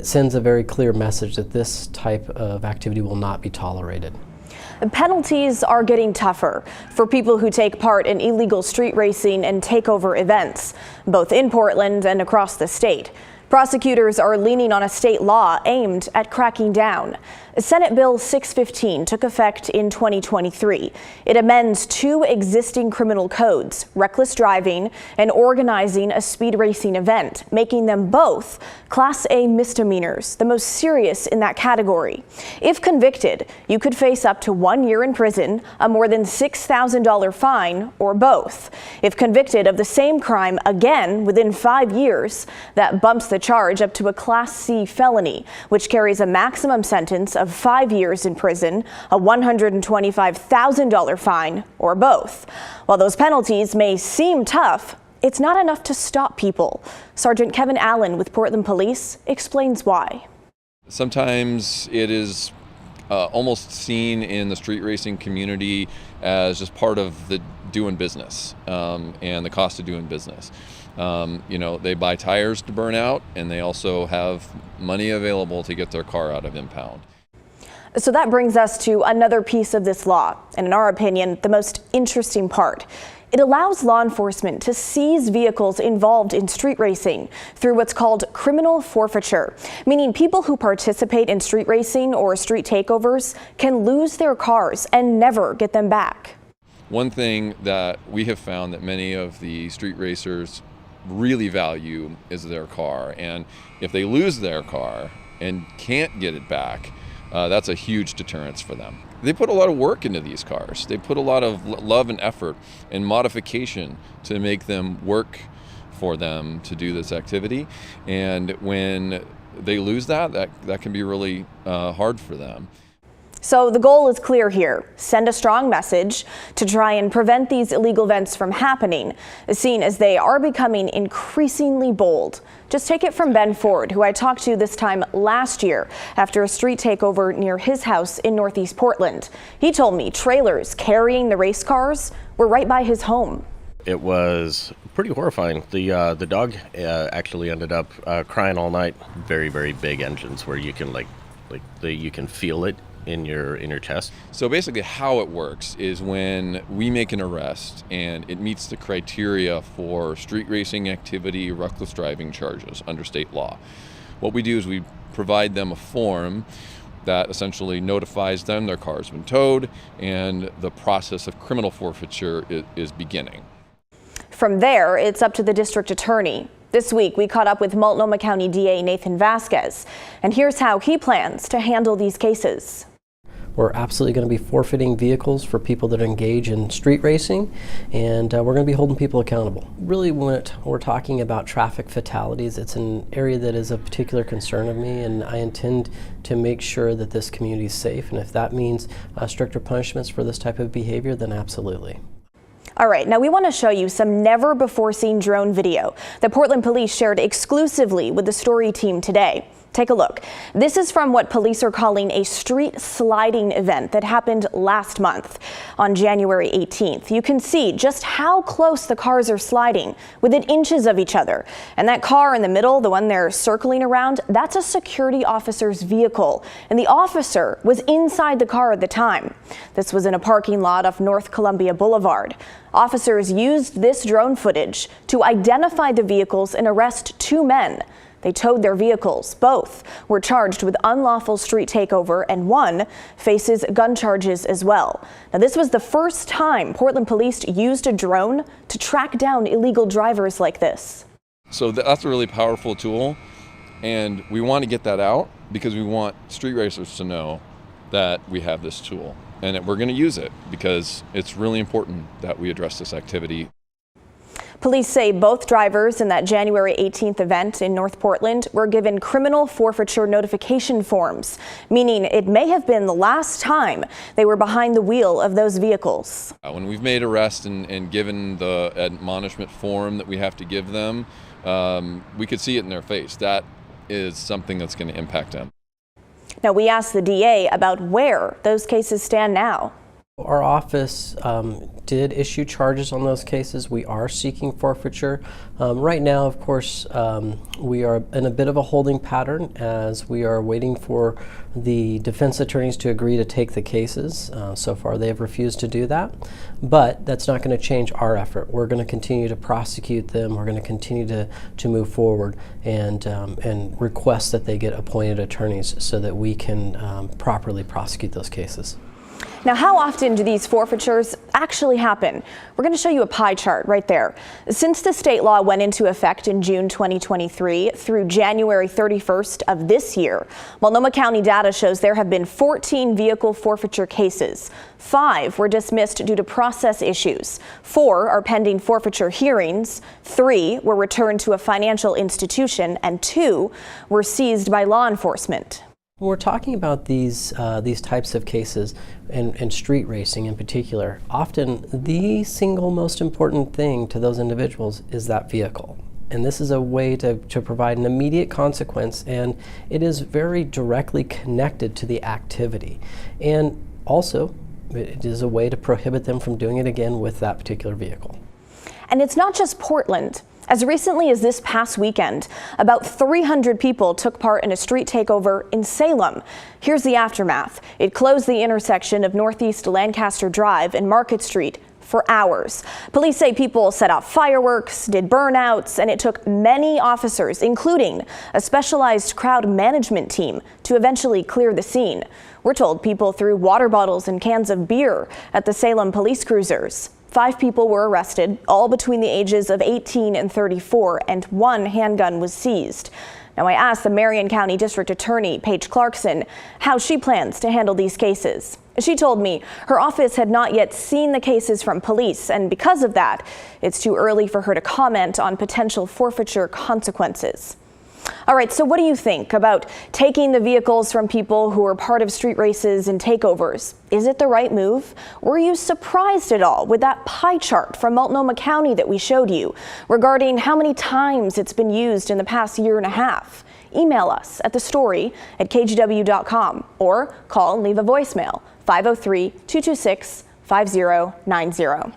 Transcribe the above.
It sends a very clear message that this type of activity will not be tolerated. Penalties are getting tougher for people who take part in illegal street racing and takeover events, both in Portland and across the state. Prosecutors are leaning on a state law aimed at cracking down. Senate Bill 615 took effect in 2023. It amends two existing criminal codes, reckless driving and organizing a speed racing event, making them both Class A misdemeanors, the most serious in that category. If convicted, you could face up to 1 year in prison, a more than $6,000 fine, or both. If convicted of the same crime again within 5 years, that bumps the charge up to a Class C felony, which carries a maximum sentence of 5 years in prison, a $125,000 fine, or both. While those penalties may seem tough, it's not enough to stop people. Sergeant Kevin Allen with Portland Police explains why. Sometimes it is almost seen in the street racing community as just part of the doing business and the cost of doing business. They buy tires to burn out, and they also have money available to get their car out of impound. So that brings us to another piece of this law, and in our opinion, the most interesting part. It allows law enforcement to seize vehicles involved in street racing through what's called criminal forfeiture, meaning people who participate in street racing or street takeovers can lose their cars and never get them back. One thing that we have found that many of the street racers really value is their car, and if they lose their car and can't get it back, that's a huge deterrence for them. They put a lot of work into these cars. They put a lot of love and effort and modification to make them work for them to do this activity. And when they lose that can be really hard for them. So the goal is clear here. Send a strong message to try and prevent these illegal events from happening, seen as they are becoming increasingly bold. Just take it from Ben Ford, who I talked to this time last year after a street takeover near his house in Northeast Portland. He told me trailers carrying the race cars were right by his home. It was pretty horrifying. The dog actually ended up crying all night. Very, very big engines where you can you can feel it in your chest. So basically how it works is when we make an arrest and it meets the criteria for street racing activity, reckless driving charges under state law, what we do is we provide them a form that essentially notifies them their car's been towed and the process of criminal forfeiture is beginning. From there, it's up to the district attorney. This week, we caught up with Multnomah County DA Nathan Vasquez, and here's how he plans to handle these cases. We're absolutely going to be forfeiting vehicles for people that engage in street racing, and we're going to be holding people accountable. Really, when we're talking about traffic fatalities, it's an area that is of particular concern of me, and I intend to make sure that this community is safe, and if that means stricter punishments for this type of behavior, then absolutely. All right, now we want to show you some never-before-seen drone video that Portland Police shared exclusively with the story team today. Take a look. This is from what police are calling a street sliding event that happened last month on January 18th. You can see just how close the cars are sliding, within inches of each other. And that car in the middle, the one they're circling around, that's a security officer's vehicle. And the officer was inside the car at the time. This was in a parking lot off North Columbia Boulevard. Officers used this drone footage to identify the vehicles and arrest two men. They towed their vehicles. Both were charged with unlawful street takeover, and one faces gun charges as well. Now, this was the first time Portland Police used a drone to track down illegal drivers like this. So that's a really powerful tool, and we want to get that out because we want street racers to know that we have this tool and that we're going to use it because it's really important that we address this activity. Police say both drivers in that January 18th event in North Portland were given criminal forfeiture notification forms, meaning it may have been the last time they were behind the wheel of those vehicles. When we've made arrests and given the admonishment form that we have to give them, we could see it in their face. That is something that's going to impact them. Now, we asked the DA about where those cases stand now. Our office did issue charges on those cases. We are seeking forfeiture. Right now, of course, we are in a bit of a holding pattern as we are waiting for the defense attorneys to agree to take the cases. So far, they have refused to do that, but that's not going to change our effort. We're going to continue to prosecute them. We're going to continue to move forward and request that they get appointed attorneys so that we can properly prosecute those cases. Now, how often do these forfeitures actually happen? We're going to show you a pie chart right there. Since the state law went into effect in June 2023 through January 31st of this year, Multnomah County data shows there have been 14 vehicle forfeiture cases. 5 were dismissed due to process issues. 4 are pending forfeiture hearings. 3 were returned to a financial institution, and 2 were seized by law enforcement. When we're talking about these types of cases and street racing in particular, often the single most important thing to those individuals is that vehicle. And this is a way to provide an immediate consequence, and it is very directly connected to the activity. And also, it is a way to prohibit them from doing it again with that particular vehicle. And it's not just Portland. As recently as this past weekend, about 300 people took part in a street takeover in Salem. Here's the aftermath. It closed the intersection of Northeast Lancaster Drive and Market Street for hours. Police say people set off fireworks, did burnouts, and it took many officers, including a specialized crowd management team, to eventually clear the scene. We're told people threw water bottles and cans of beer at the Salem police cruisers. 5 people were arrested, all between the ages of 18 and 34, and 1 handgun was seized. Now, I asked the Marion County District Attorney, Paige Clarkson, how she plans to handle these cases. She told me her office had not yet seen the cases from police, and because of that, it's too early for her to comment on potential forfeiture consequences. All right, so what do you think about taking the vehicles from people who are part of street races and takeovers? Is it the right move? Were you surprised at all with that pie chart from Multnomah County that we showed you regarding how many times it's been used in the past year and a half? Email us at thestory@kgw.com or call and leave a voicemail 503-226-5090.